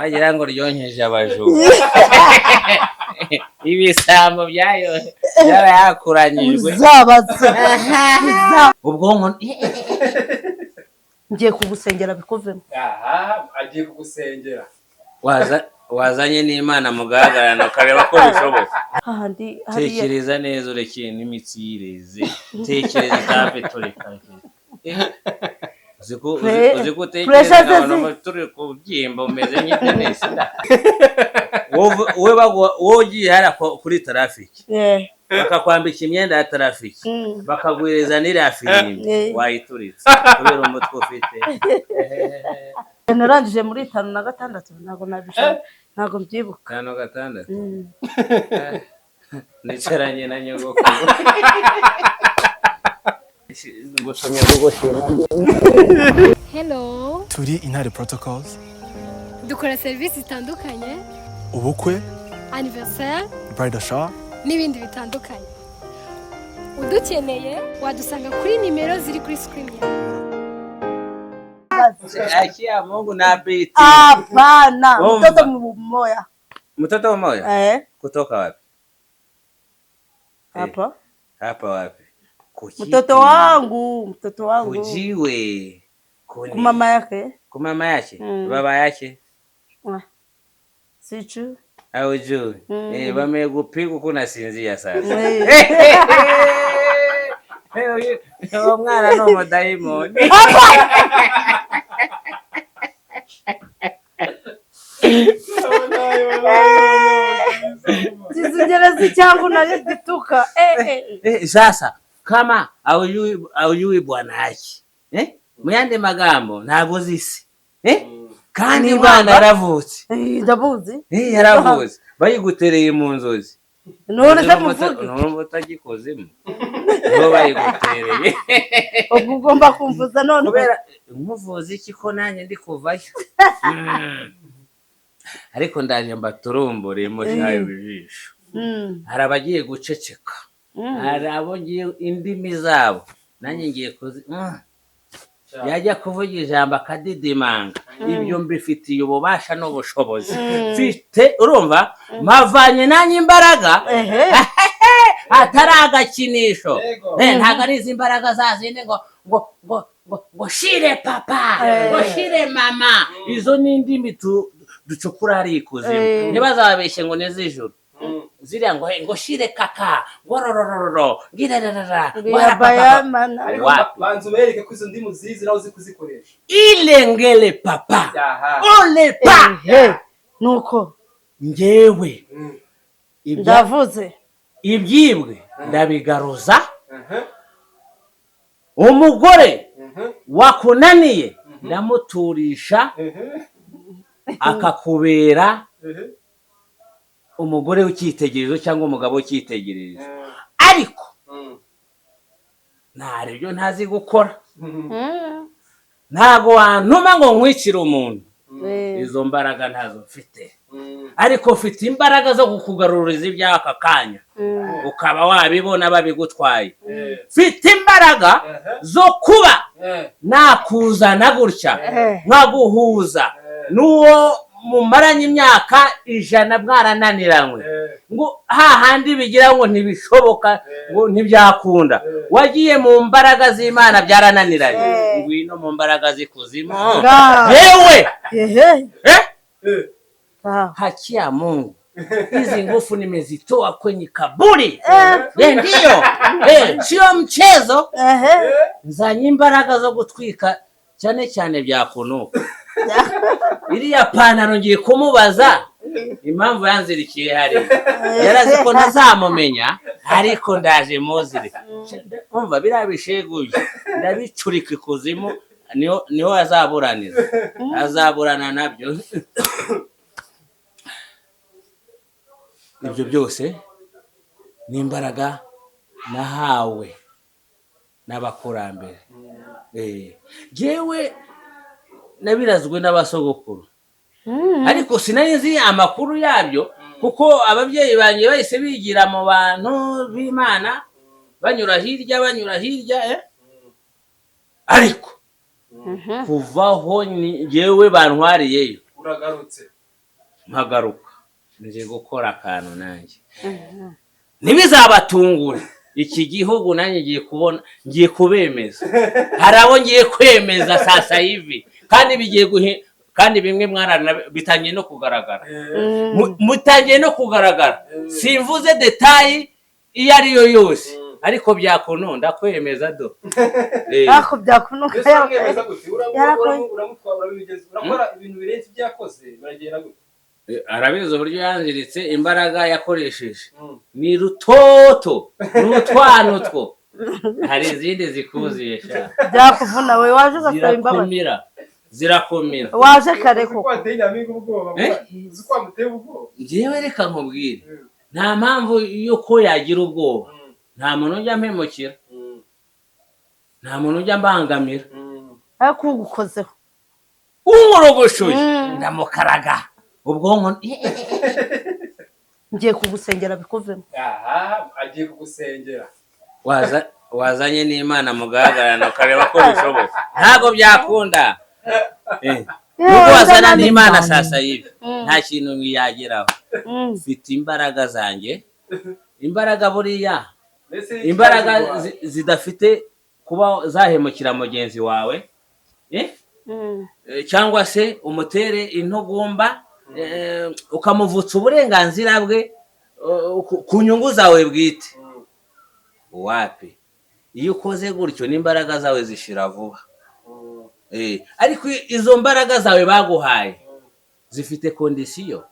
wagira ngo ryonkeje abajura ibisambo byayo byarayakuranyijwe ubwonko ngiye kugusengera bikuvemo. Agiye kugusengera. wazanye n'Imana mugahagarana ukareba ko bishoboka. Hahandi tekereza neza ureke n'imitsi yireze. Tekereza itape tureka. Uziko tekereza abantu turi kubyimba umeze nk'itenesi. Wowe ugiye hara kuri traffic. Bakakwambika imyenda ya traffic. Bakagwireza n'ira filime wayituritse kubera umutwe ufite. Narangije muri 5 na 6 ntago mbyibuka. 5 6 nicaranye na nyogoko ngusomye gugoshira. Hello, turi Intare Protocols, dukora service zitandukanye, ubukwe, anniversaire, bridal shower n'ibindi bitandukanye. Udukeneye wadusanga kuri nimero ziri kuri screen yawe. Akia Mungu na biti. Hapana, mtoto mmoja. Mtoto mmoja? Kutoka wapi? Hapa. Hapa wapi? Mtoto wangu. Kujiwe. Kwa mama yake. Kwa mama yake? Baba yake? Sichu. Au juu. Wamekupiga kuna sinzia sasa. Heyo mwana no madaimoni. Sisi changu na gituka. Sasa kama auyui bwana yake. Muyande magambo ntago zisi. Kandi bwana yaravutse. Ndabuzi? Yaravutse. Bayigutereye mu nzozi. None se muvuge. None utagikozemo. Ngo bayigutereye. Ugomba kumvuza none. Kubera umuvuzi iki ko nanjye ndi kuvayo. Ariko ndaje mbaturumbure mu cyayo bijisho. Harabagiye guceceka. Harabongiye indimi zabo. Nanjye ngiye kuzi yajya kuvuga ijambo akadidimanga. Ibyo mbifitiye ububasha n'ubushobozi. Mfite urumva mavanye nanjye imbaraga. Atari agakinisho. Ntago ari izi imbaraga zazinde ngo shire papa, ngo shire mama. Izo ni indimi ducukura ari ikuzimu. Ntibazababeshye ngo nezijuru. Ziriya ngo shire kaka, gororororo, girarara, papa. Banzu bereke ko izo ndimu zizi naho zikuzikoresha. Ilengele papa. Ole pa. Nuko ngewe ndavuze ibyibwe ndabigaruza. Umugore wakunaniye ndamuturisha akakubera umugore w'icyitegererezo cyangwa umugabo w'icyitegererezo. Ariko ntarebyo ntazi gukora. Ntago wantuma ngo nkwicire umuntu. Izo mbaraga ntazo mfite. Ariko ufite imbaraga zo kukugaruriza ibyaka kanya. Ukaba wabibona babigutwaye. Mfite imbaraga zo kuba nakuzana gutya nkaguhuza n'uwo mumaranye imyaka 100 bwarananiranywe. Ngo hahandi bigira ngo ntibishoboka ngo ntibyakunda. Wagiye mu mbaraga z'Imana byarananiranye. Ngwino mu mbaraga z'ikuzimu. Yewe hakia Mungu. Hizi nguvu nimezitoa kwenye kaburi. Ndio. Sio mchezo. Nzanye imbaraga zo gutwika cyane cyane byakunuka. Iriya pantaro ngiye kumubaza impamvu yanzirikiye hari. Yarazi ko ntazamumenya ariko ndaje muzire. Umva birabisheguye. Ndabicurika ikuzimu niho azaburanira. Azaburana nabyo. Ibyo byose ni imbaraga nahawe n'abakurambere. Jewe nabirazwe n'abasogokuru. Ariko sinanizi amakuru yabyo kuko ababyeyi banje bahise bigira mu bantu b'Imana banyura hirya. Ariko kuvaho ni jewe bantwariyeyo. Uragarutse. nkagaruka nje gukora akantu nanjye ntibizabatungure iki gihugu nanjye ngiye kubemeza hari abo ngiye kwemeza sasa hivi kandi bigiye kandi bimwe bitangiye no kugaragara mutangiye no kugaragara simvuze detayi iyo ari yo yose ariko byakununda kwemeza do ako byakunuka urakora ibintu birenze ibyakoze baragenda gute arabizi uburyo yanziritse imbaraga yakoresheje ni rutoto n'utwana two hari izindi zikuziye sha byakuvuna we waje ugasaba imbabazi zirakomera waje kare koko wateye nyaminga ubwoba uzi ko wamuteye ubwoba njyewe reka nkubwire nta mpamvu yuko yagira ubwoba nta muntu ujya mpemukira nta muntu ujya mbangamira ariko ugukozeho umurogoshoye ndamukaraga ubwonko ngiye kugusengera bikuvemo agiye kugusengera wazanye n'Imana mugahagarana ukareba ko bishoboka ntabwo byakunda nubwo wazana n'Imana sasa hivi nta kintu mwiyageraho ufite imbaraga zanjye imbaraga buriya imbaraga zidafite kuba zahemukira mugenzi wawe cyangwa se umutere intugumba ukamuvutsa uburenganzira bwe ku nyungu zawe bwite wapi iyo ukoze gutyo n'imbaraga zawe zishira vuba ariko izo mbaraga zawe baguhaye zifite kondisiyo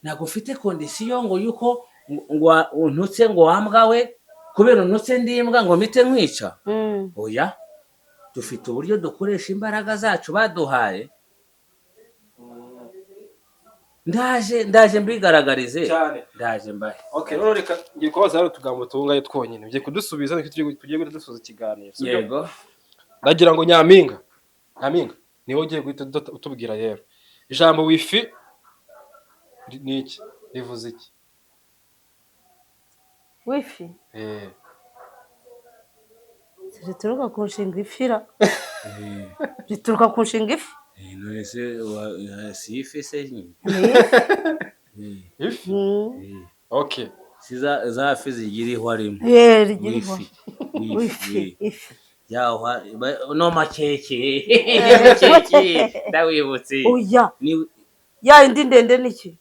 ntabwo ufite kondisiyo ngo yuko ngo untutse ngo wambwa we kubera untutse ndimbwa ngo mpite nkwica oya dufite uburyo dukoresha imbaraga zacu baduhaye ndaje mbigaragarize ndaje mbahe okay none reka ngiye kubaza hano tugambo tungaye twonyine ngiye kudusubiza niko tugiye gusubiza ikiganiro yego ndagira ngo nyaminga niho ugiye guhita utubwira rero ijambo wifi ni iki rivuze iki wifi rituruka ku nshinga ifira rituruka ku nshinga ifi none si ifi se nyine ifi okay za fi zigira ihwa rimwe wifi yaho no makeke ndawibutse oya ya indi ndende niki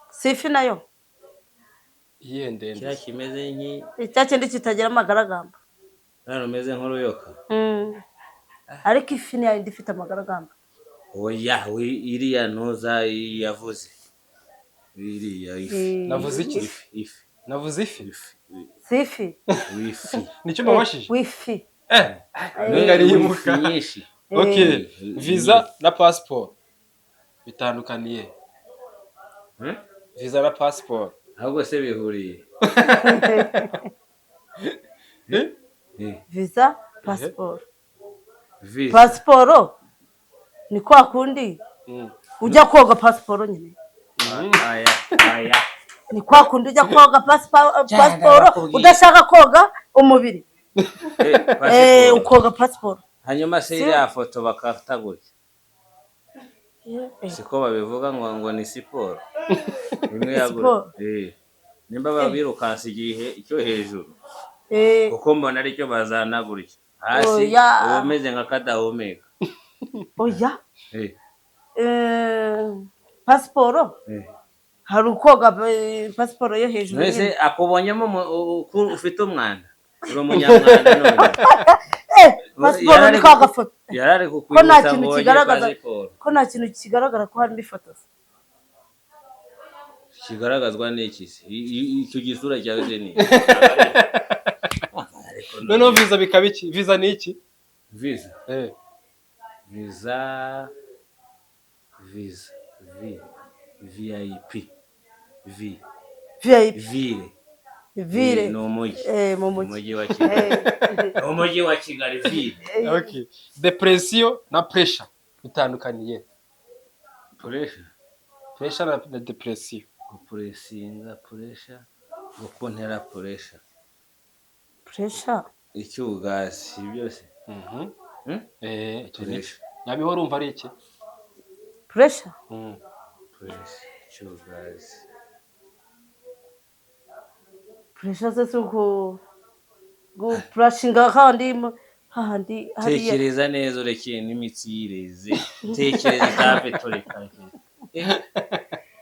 sifi nayo iye ndende kira kimeze nki icyakindi kitagira amagaragamba hano umeze nk'uruyoka ariko ifi ni ya indi ifite amagaragamba oya iriya ntuza yavuze iriya ifi navuze iki ifi navuze ifi sifi wifi nicyo mabashije wifi ngari yimuka nyinshi okay visa na passport bitandukaniye visa na passport ahubwo se bihuriye visa passport ni kwa kundi ujya koga passport nyine aya ni kwa kundi ujya koga passport udashaka koga umubiri ukoga passport hanyuma se iriya foto bakatagura siko babivuga ngo ni siporo imwe yagura nimba babirukansa igihe cyo hejuru kuko mbona aricyo bazanagurira hasi uba umeze nka kadahumeka oya passport hari ukoga passport yo hejuru mbese akubonyemo ufite umwanda uri umunyamwanda none passport ni kwa gafoto yarari kukwibutsa ngo ko nta kintu kigaragara ko harimo ifoto kigaragazwa n'iki se icyo gisura cyawe se ni none visa bikaba iki visa ni iki visa visa VIP ville no mujyi wa Kigali no mujyi wa Kigali ville okay depression na pressure bitandukaniye pressure na depression gupressinga pressure gukontera pressure icyugasi byose nyabiho urumva ari iki pressure cyugazi pressure se suko go prashinga kandi handi hariya tekereza neza urekeye n'imitsi yireze tekereza itape tureka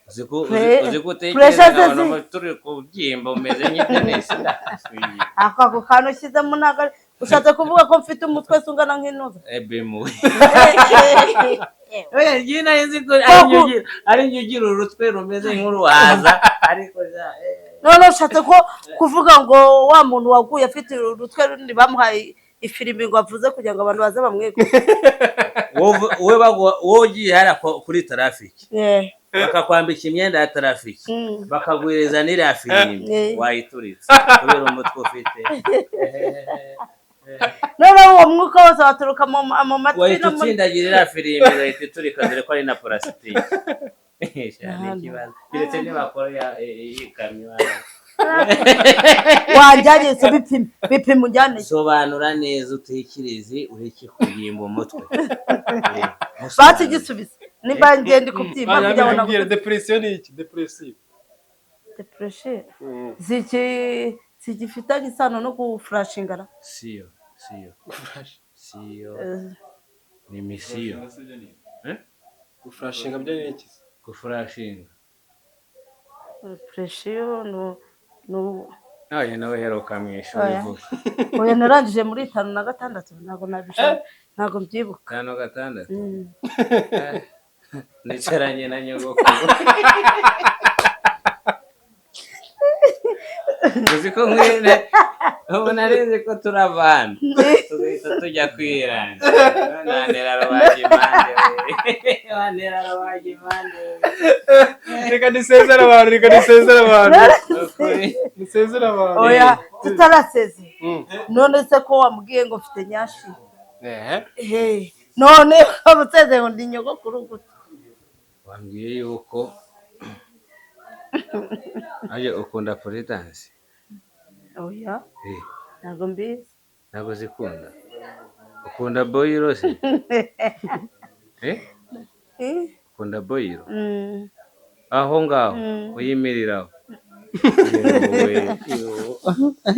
uziko tekereza abantu turi kubyimba umeze nk'itenesi ako kantu ushyizemo ntabwo ushatse kuvuga ko mfite umutwe ungana nk'intuza ebemuwe oya ngiye nzi ko ari njye ugira urutwe rumeze nk'uruhaza ariko none ushatse ko kuvuga ngo wa muntu waguye afite urutwe rundi bamuhaye ifilimi ngo avuze kugira ngo abantu baze bamwege wowe ugiye hariya kuri tarafiki bakakwambika imyenda ya tarafiki bakaguhereza n'iriya filimi wayituritse kubera umutwe ufite none uwo mwuka wose waturuka mu matwi wahita utsindagira iriya filimi ugahita iturika dore ko ari na purasitike n'ikibazo keretse nibakora ikamyo wanjyanye se bipima ujyane sobanura neza utekereze ureke kuyimba umutwe bati igisubizo nimba ngende kubyimba kugira ngo nabwire depression ni iki depressive zigifitanye isano no gufurashingana siyo ni misiyo gufurashinga byo ni iki gufurashinga depression oya nawe heruka mu ishuri vuba oya narangije muri 5 na 6 ntabwo mbyibuka 5 6 nicaranye na nyogokuru uzi ko mwene ubu narinzi ko turavana tugahita tujya kwirana nantera rubagimande reka nisezera abantu oya tutaraseze none se ko wambwiye ngo mfite nyashi none abuteze ngo ndi nyogokuru gute wambwiye yuko aje ukunda politansi oya ntabwo mbizi ntabwo zikunda ukunda boyiro se ukunda boyiro aho ngaho uyimiriraho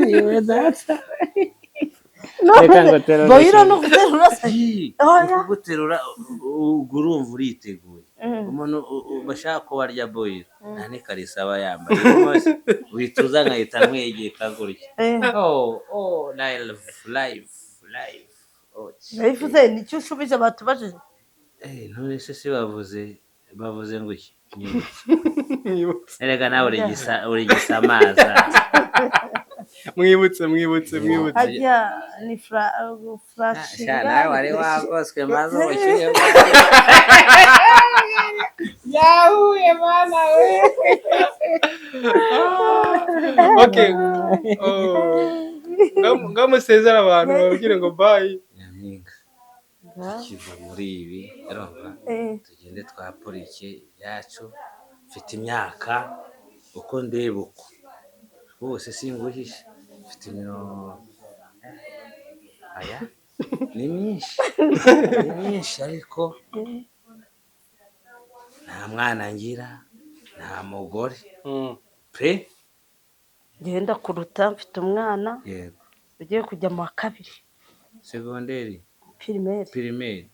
yewe data boyiro no guterura se guterura urumva uriteguye umuntu bashaka ko warya boyiro nta n'ikarisa aba yambaye wituza nkahita nkwegeka gutya live nicyo ushubije batubajije none se bavuze ngo iki erega nawe urigisa amazi mwibutse hajya ni flashinga nawe wari wagoswe maze ubushyuhe yahuye bana we okay ngamusezera abantu babwire ngo bye nyampinga tukiva muri ibi urumva tugende twapolike yacu mfite imyaka uko ndeba uko bose singuhishe mfite aya ni myinshi ariko nta mwana ngira nta mugore pe ngenda kuruta mfite umwana yego ugiye kujya mu wa 2 segonderi primaire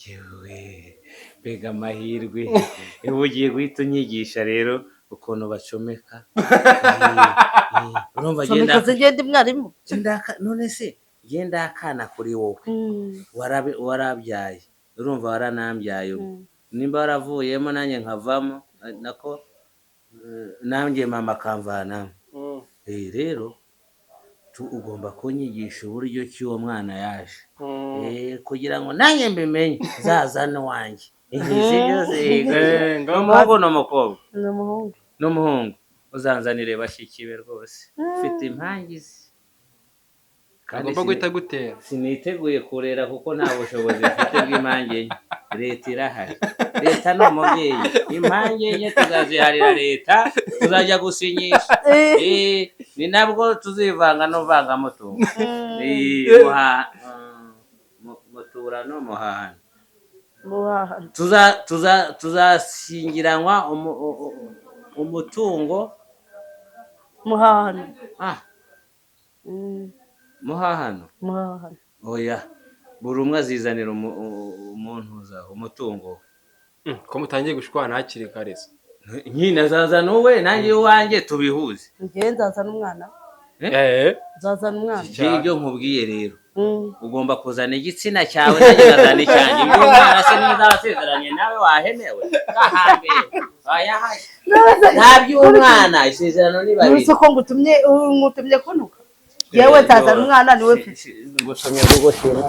yewe mbega amahirwe ubu ugiye guhita unyigisha rero ukuntu bacomeka urumva genda mwarimu none se genda akana kuri wowe warabyaye urumva waranambyaye nimba waravuyemo nanjye nkavamo nako nanjye mama akamvanamo rero ugomba kunyigisha uburyo ki uwo mwana yaje kugira ngo nanjye mbimenye zazane wanjye izi byose n'umuhungu n'umukobwa n'umuhungu uzanzanire bashiki be rwose mfite impangizi agomba guhita gutera siniteguye kurera kuko nta bushobozi mfite bw'impange leta irahari leta ni umubyeyi impange enye tuzaziharira leta tuzajya gusinyisha ni nabwo tuzivanga n'uvangamutungo mutura no muhahano muhahano tuzashyingiranywa umutungo muhahano muhahano muhahano oya buri umwe azizanira umuntu umutungo ko mutangiye gushwana hakiri kare se nyine azazana uwe nanjye uwanjye tubihuze njyewe nzazana umwana nzazana umwana ibyo nkubwiye rero ugomba kuzana igitsina cyawe nanjye nkazana icyanjye iby'umwana se niba abasezeranye nawe wahemewe kahambere wayahaye nta by'umwana isezerano ni babiri nuko ngutumye kunuka yewe nzazana umwana niwe mfite ngusomye gugoshera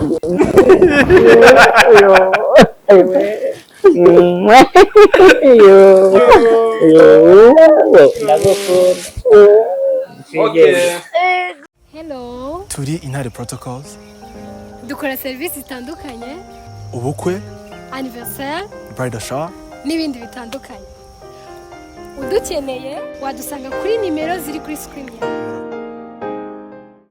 Hello. Turi Intare Protocols. Dukora serivisi zitandukanye. Ubukwe, Anniversaire. bridal shower. N'ibindi bitandukanye. Udukeneye wadusanga kuri nimero ziri kuri screen yawe.